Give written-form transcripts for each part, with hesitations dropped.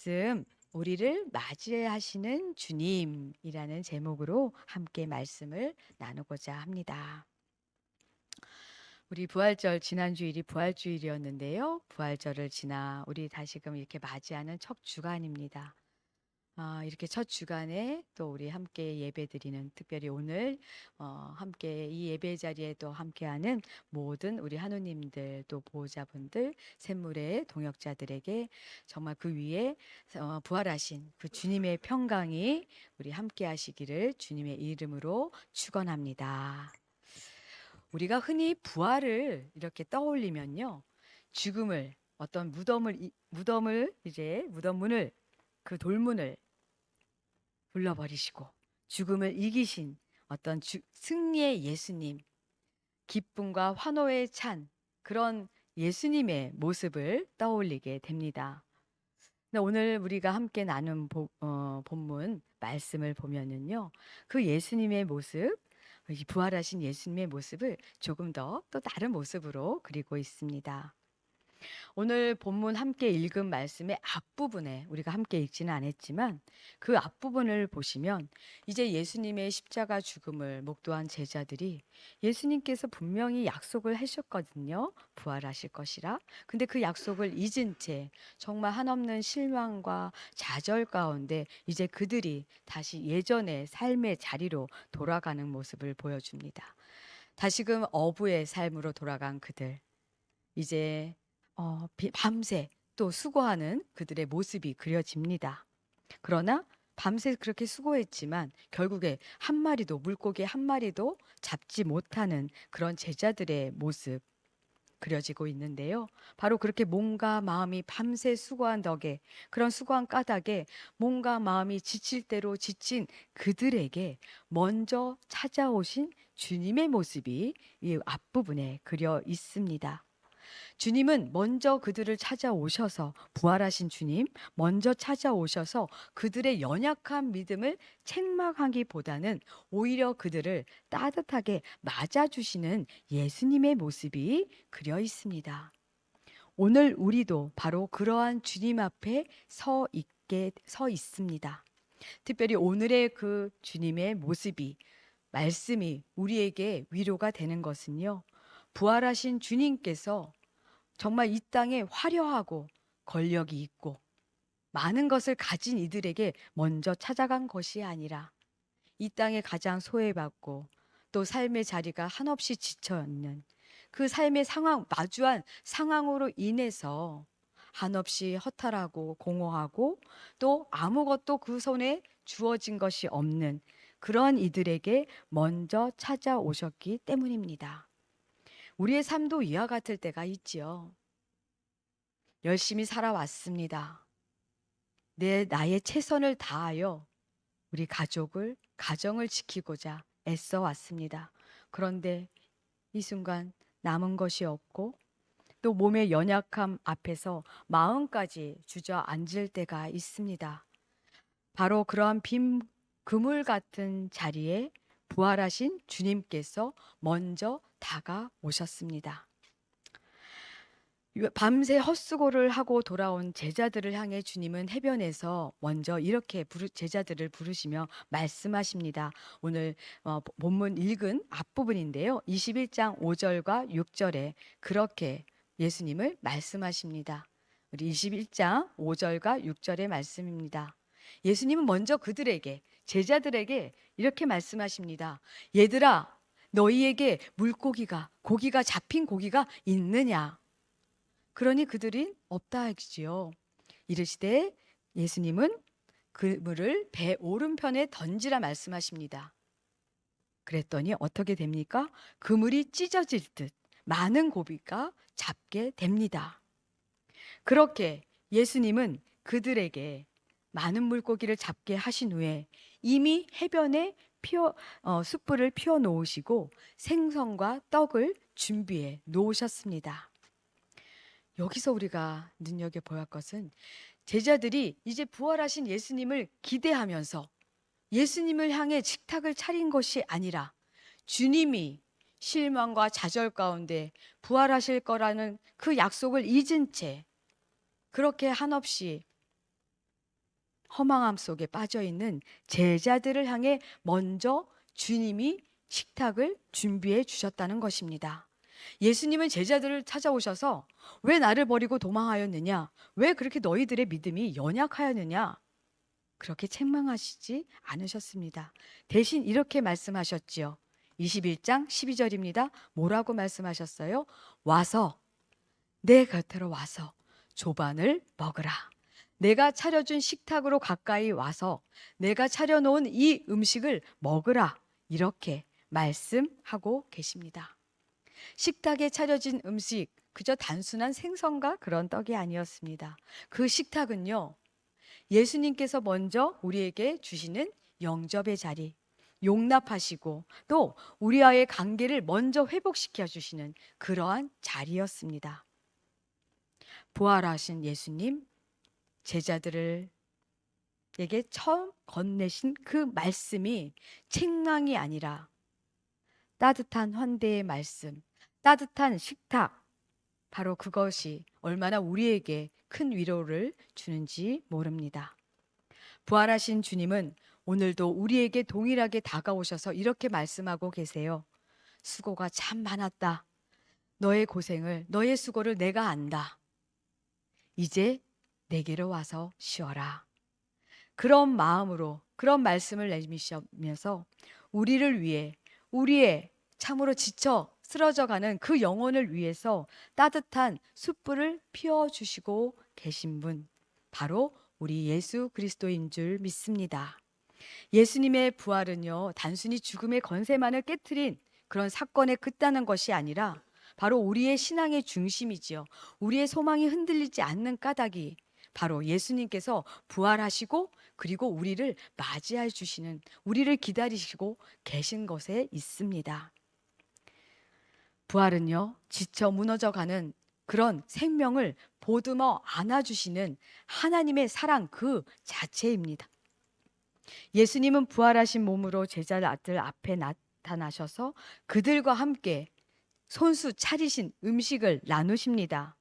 말씀 우리를 맞이하시는 주님이라는 제목으로 함께 말씀을 나누고자 합니다. 우리 부활절 지난주일이 부활주일이었는데요. 부활절을 지나 우리 다시금 이렇게 맞이하는 첫 주간입니다. 이렇게 첫 주간에 또 우리 함께 예배드리는 특별히 오늘 함께 이 예배 자리에 또 함께하는 모든 우리 하누님들 또 보호자분들 샘물의 동역자들에게 정말 그 위에 부활하신 그 주님의 평강이 우리 함께 하시기를 주님의 이름으로 축원합니다. 우리가 흔히 부활을 이렇게 떠올리면요. 죽음을 어떤 무덤을 이제 무덤 문을 그 돌문을 불러버리시고 죽음을 이기신 어떤 승리의 예수님, 기쁨과 환호에 찬 그런 예수님의 모습을 떠올리게 됩니다. 근데 오늘 우리가 함께 나눈 본문 말씀을 보면은요, 그 예수님의 모습, 이 부활하신 예수님의 모습을 조금 더 또 다른 모습으로 그리고 있습니다. 오늘 본문 함께 읽은 말씀의 앞부분에 우리가 함께 읽지는 않았지만 그 앞부분을 보시면 이제 예수님의 십자가 죽음을 목도한 제자들이 예수님께서 분명히 약속을 하셨거든요. 부활하실 것이라. 근데 그 약속을 잊은 채 정말 한없는 실망과 좌절 가운데 이제 그들이 다시 예전의 삶의 자리로 돌아가는 모습을 보여줍니다. 다시금 어부의 삶으로 돌아간 그들. 이제 밤새 또 수고하는 그들의 모습이 그려집니다. 그러나 밤새 그렇게 수고했지만 결국에 한 마리도 물고기 한 마리도 잡지 못하는 그런 제자들의 모습 그려지고 있는데요. 바로 그렇게 몸과 마음이 밤새 수고한 덕에 그런 수고한 까닭에 몸과 마음이 지칠 대로 지친 그들에게 먼저 찾아오신 주님의 모습이 이 앞부분에 그려 있습니다. 주님은 먼저 그들을 찾아오셔서 부활하신 주님 먼저 찾아오셔서 그들의 연약한 믿음을 책망하기보다는 오히려 그들을 따뜻하게 맞아주시는 예수님의 모습이 그려 있습니다. 오늘 우리도 바로 그러한 주님 앞에 서 있습니다. 특별히 오늘의 그 주님의 모습이 말씀이 우리에게 위로가 되는 것은요. 부활하신 주님께서 정말 이 땅에 화려하고 권력이 있고 많은 것을 가진 이들에게 먼저 찾아간 것이 아니라 이 땅에 가장 소외받고 또 삶의 자리가 한없이 지쳐 있는 그 삶의 마주한 상황으로 인해서 한없이 허탈하고 공허하고 또 아무것도 그 손에 주어진 것이 없는 그런 이들에게 먼저 찾아오셨기 때문입니다. 우리의 삶도 이와 같을 때가 있지요. 열심히 살아왔습니다. 나의 최선을 다하여 우리 가정을 지키고자 애써 왔습니다. 그런데 이 순간 남은 것이 없고 또 몸의 연약함 앞에서 마음까지 주저앉을 때가 있습니다. 바로 그러한 빈 그물 같은 자리에 부활하신 주님께서 먼저 다가오셨습니다. 밤새 헛수고를 하고 돌아온 제자들을 향해 주님은 해변에서 먼저 이렇게 제자들을 부르시며 말씀하십니다. 오늘 본문 읽은 앞부분인데요. 21장 5절과 6절에 그렇게 예수님을 말씀하십니다. 우리 21장 5절과 6절의 말씀입니다. 예수님은 먼저 제자들에게 이렇게 말씀하십니다. 얘들아, 너희에게 고기가 잡힌 고기가 있느냐? 그러니 그들이 없다 하지요. 이르시되 예수님은 그물을 배 오른편에 던지라 말씀하십니다. 그랬더니 어떻게 됩니까? 그물이 찢어질 듯 많은 고기가 잡게 됩니다. 그렇게 예수님은 그들에게 많은 물고기를 잡게 하신 후에 이미 해변에 숯불을 피워 놓으시고 생선과 떡을 준비해 놓으셨습니다. 여기서 우리가 눈여겨봐야 할 것은 제자들이 이제 부활하신 예수님을 기대하면서 예수님을 향해 식탁을 차린 것이 아니라 주님이 실망과 좌절 가운데 부활하실 거라는 그 약속을 잊은 채 그렇게 한없이 허망함 속에 빠져 있는 제자들을 향해 먼저 주님이 식탁을 준비해 주셨다는 것입니다. 예수님은 제자들을 찾아오셔서 왜 나를 버리고 도망하였느냐? 왜 그렇게 너희들의 믿음이 연약하였느냐? 그렇게 책망하시지 않으셨습니다. 대신 이렇게 말씀하셨지요. 21장 12절입니다. 뭐라고 말씀하셨어요? 와서 내 곁으로 와서 조반을 먹으라. 내가 차려준 식탁으로 가까이 와서 내가 차려놓은 이 음식을 먹으라. 이렇게 말씀하고 계십니다. 식탁에 차려진 음식, 그저 단순한 생선과 그런 떡이 아니었습니다. 그 식탁은요, 예수님께서 먼저 우리에게 주시는 영접의 자리, 용납하시고 또 우리와의 관계를 먼저 회복시켜 주시는 그러한 자리였습니다. 부활하신 예수님, 제자들에게 처음 건네신 그 말씀이 책망이 아니라 따뜻한 환대의 말씀, 따뜻한 식탁, 바로 그것이 얼마나 우리에게 큰 위로를 주는지 모릅니다. 부활하신 주님은 오늘도 우리에게 동일하게 다가오셔서 이렇게 말씀하고 계세요. 수고가 참 많았다. 너의 고생을, 너의 수고를 내가 안다. 이제 내게로 와서 쉬어라. 그런 마음으로 그런 말씀을 내미시면서 우리를 위해, 우리의 참으로 지쳐 쓰러져가는 그 영혼을 위해서 따뜻한 숯불을 피워주시고 계신 분, 바로 우리 예수 그리스도인 줄 믿습니다. 예수님의 부활은요, 단순히 죽음의 권세만을 깨트린 그런 사건에 끝나는 것이 아니라 바로 우리의 신앙의 중심이지요. 우리의 소망이 흔들리지 않는 까닭이 바로 예수님께서 부활하시고 그리고 우리를 맞이해 주시는, 우리를 기다리시고 계신 것에 있습니다. 부활은요, 지쳐 무너져가는 그런 생명을 보듬어 안아주시는 하나님의 사랑 그 자체입니다. 예수님은 부활하신 몸으로 제자들 앞에 나타나셔서 그들과 함께 손수 차리신 음식을 나누십니다.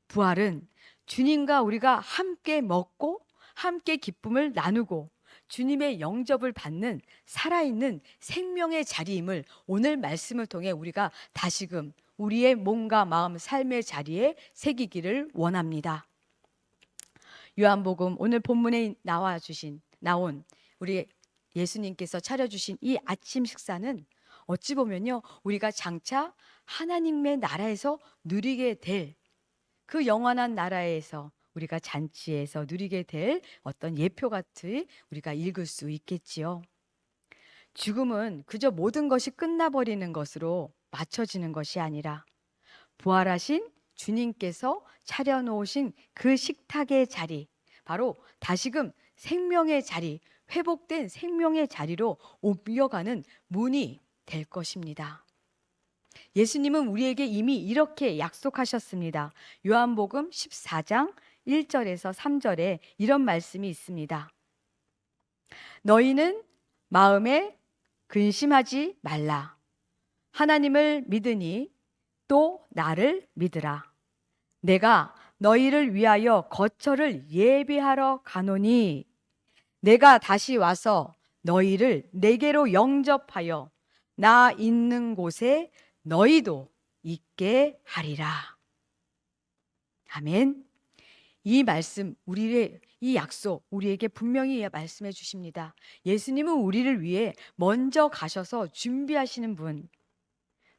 부활은 주님과 우리가 함께 먹고 함께 기쁨을 나누고 주님의 영접을 받는 살아있는 생명의 자리임을 오늘 말씀을 통해 우리가 다시금 우리의 몸과 마음, 삶의 자리에 새기기를 원합니다. 요한복음 오늘 본문에 나온 우리 예수님께서 차려주신 이 아침 식사는 어찌 보면요, 우리가 장차 하나님의 나라에서 누리게 될 그 영원한 나라에서 우리가 잔치에서 누리게 될 어떤 예표 같이 우리가 읽을 수 있겠지요. 죽음은 그저 모든 것이 끝나버리는 것으로 맞춰지는 것이 아니라 부활하신 주님께서 차려놓으신 그 식탁의 자리, 바로 다시금 생명의 자리, 회복된 생명의 자리로 옮겨가는 문이 될 것입니다. 예수님은 우리에게 이미 이렇게 약속하셨습니다. 요한복음 14장 1절에서 3절에 이런 말씀이 있습니다. 너희는 마음에 근심하지 말라. 하나님을 믿으니 또 나를 믿으라. 내가 너희를 위하여 거처를 예비하러 가노니 내가 다시 와서 너희를 내게로 영접하여 나 있는 곳에 너희도 있게 하리라. 아멘. 이 말씀, 우리의 이 약속 우리에게 분명히 말씀해 주십니다. 예수님은 우리를 위해 먼저 가셔서 준비하시는 분.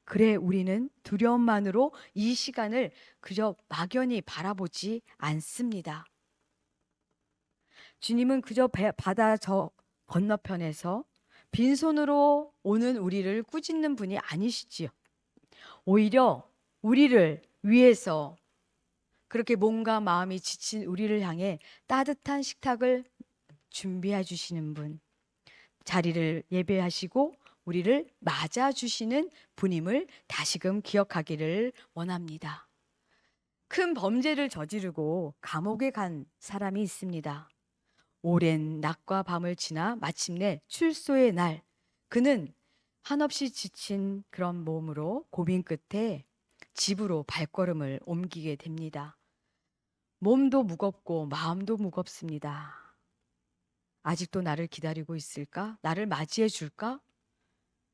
그래, 우리는 두려움만으로 이 시간을 그저 막연히 바라보지 않습니다. 주님은 그저 바다 저 건너편에서 빈손으로 오는 우리를 꾸짖는 분이 아니시지요. 오히려 우리를 위해서 그렇게 몸과 마음이 지친 우리를 향해 따뜻한 식탁을 준비해 주시는 분, 자리를 예배하시고 우리를 맞아 주시는 분임을 다시금 기억하기를 원합니다. 큰 범죄를 저지르고 감옥에 간 사람이 있습니다. 오랜 낮과 밤을 지나 마침내 출소의 날, 그는 한없이 지친 그런 몸으로 고민 끝에 집으로 발걸음을 옮기게 됩니다. 몸도 무겁고 마음도 무겁습니다. 아직도 나를 기다리고 있을까? 나를 맞이해 줄까?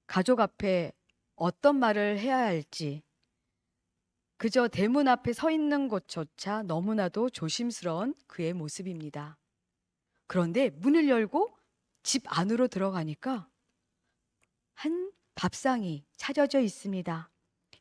가족 앞에 어떤 말을 해야 할지 그저 대문 앞에 서 있는 것조차 너무나도 조심스러운 그의 모습입니다. 그런데 문을 열고 집 안으로 들어가니까 한 밥상이 차려져 있습니다.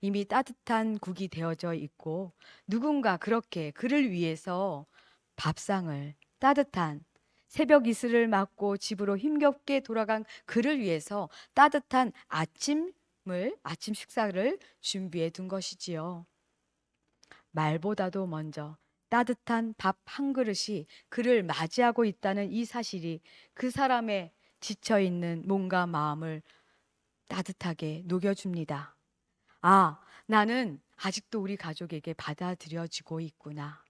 이미 따뜻한 국이 되어져 있고 누군가 그렇게 그를 위해서 밥상을 따뜻한 새벽 이슬을 맞고 집으로 힘겹게 돌아간 그를 위해서 따뜻한 아침 식사를 준비해 둔 것이지요. 말보다도 먼저 따뜻한 밥 한 그릇이 그를 맞이하고 있다는 이 사실이 그 사람의 지쳐 있는 몸과 마음을 따뜻하게 녹여줍니다. 아, 나는 아직도 우리 가족에게 받아들여지고 있구나.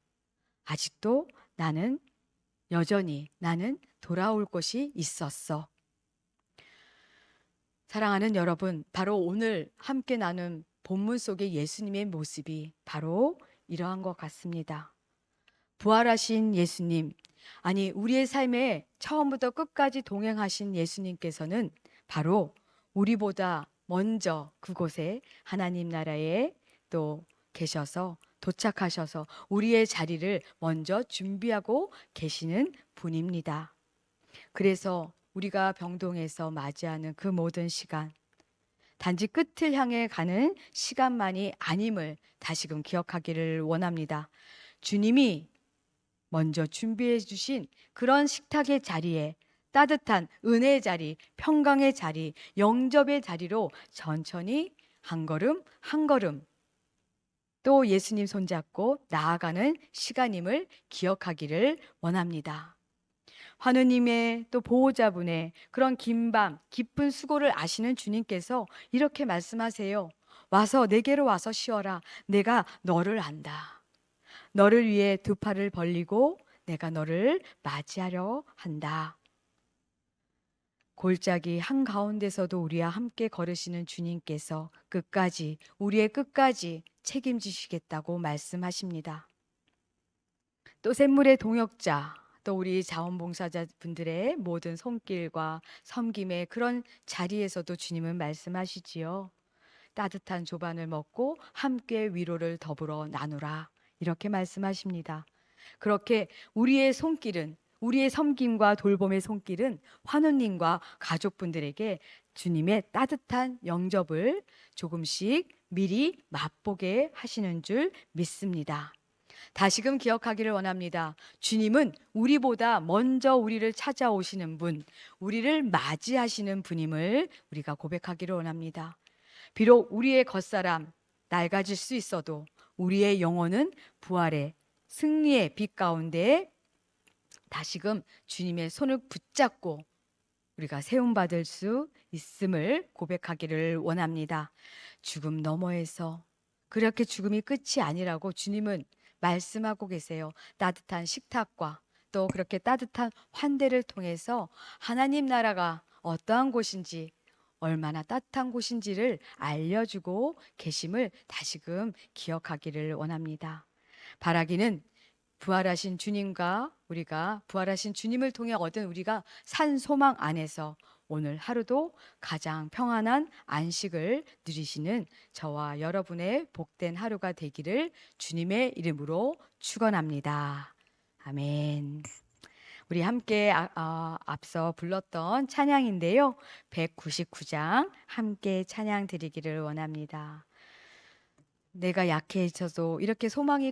아직도 나는 여전히 나는 돌아올 곳이 있었어. 사랑하는 여러분, 바로 오늘 함께 나눈 본문 속의 예수님의 모습이 바로 이러한 것 같습니다. 부활하신 예수님, 아니 우리의 삶에 처음부터 끝까지 동행하신 예수님께서는 바로 우리보다 먼저 그곳에 하나님 나라에 또 계셔서 도착하셔서 우리의 자리를 먼저 준비하고 계시는 분입니다. 그래서 우리가 병동에서 맞이하는 그 모든 시간, 단지 끝을 향해 가는 시간만이 아님을 다시금 기억하기를 원합니다. 주님이 먼저 준비해 주신 그런 식탁의 자리에 따뜻한 은혜의 자리, 평강의 자리, 영접의 자리로 천천히 한 걸음 한 걸음 또 예수님 손잡고 나아가는 시간임을 기억하기를 원합니다. 환우님의 또 보호자분의 그런 긴 밤, 깊은 수고를 아시는 주님께서 이렇게 말씀하세요. 와서 내게로 와서 쉬어라. 내가 너를 안다. 너를 위해 두 팔을 벌리고 내가 너를 맞이하려 한다. 골짜기 한가운데서도 우리와 함께 걸으시는 주님께서 끝까지 우리의 끝까지 책임지시겠다고 말씀하십니다. 또 샘물의 동역자 또 우리 자원봉사자분들의 모든 손길과 섬김의 그런 자리에서도 주님은 말씀하시지요. 따뜻한 조반을 먹고 함께 위로를 더불어 나누라. 이렇게 말씀하십니다. 그렇게 우리의 손길은 우리의 섬김과 돌봄의 손길은 환우님과 가족분들에게 주님의 따뜻한 영접을 조금씩 미리 맛보게 하시는 줄 믿습니다. 다시금 기억하기를 원합니다. 주님은 우리보다 먼저 우리를 찾아오시는 분, 우리를 맞이하시는 분임을 우리가 고백하기를 원합니다. 비록 우리의 겉사람 낡아질 수 있어도 우리의 영혼은 부활의 승리의 빛 가운데 다시금 주님의 손을 붙잡고 우리가 세움받을 수 있음을 고백하기를 원합니다. 죽음 너머에서 그렇게 죽음이 끝이 아니라고 주님은 말씀하고 계세요. 따뜻한 식탁과 또 그렇게 따뜻한 환대를 통해서 하나님 나라가 어떠한 곳인지 얼마나 따뜻한 곳인지를 알려주고 계심을 다시금 기억하기를 원합니다. 바라기는 부활하신 주님과 우리가 부활하신 주님을 통해 얻은 우리가 산 소망 안에서 오늘 하루도 가장 평안한 안식을 누리시는 저와 여러분의 복된 하루가 되기를 주님의 이름으로 축원합니다. 아멘. 우리 함께 앞서 불렀던 찬양인데요. 199장 함께 찬양 드리기를 원합니다. 내가 약해져도 이렇게 소망이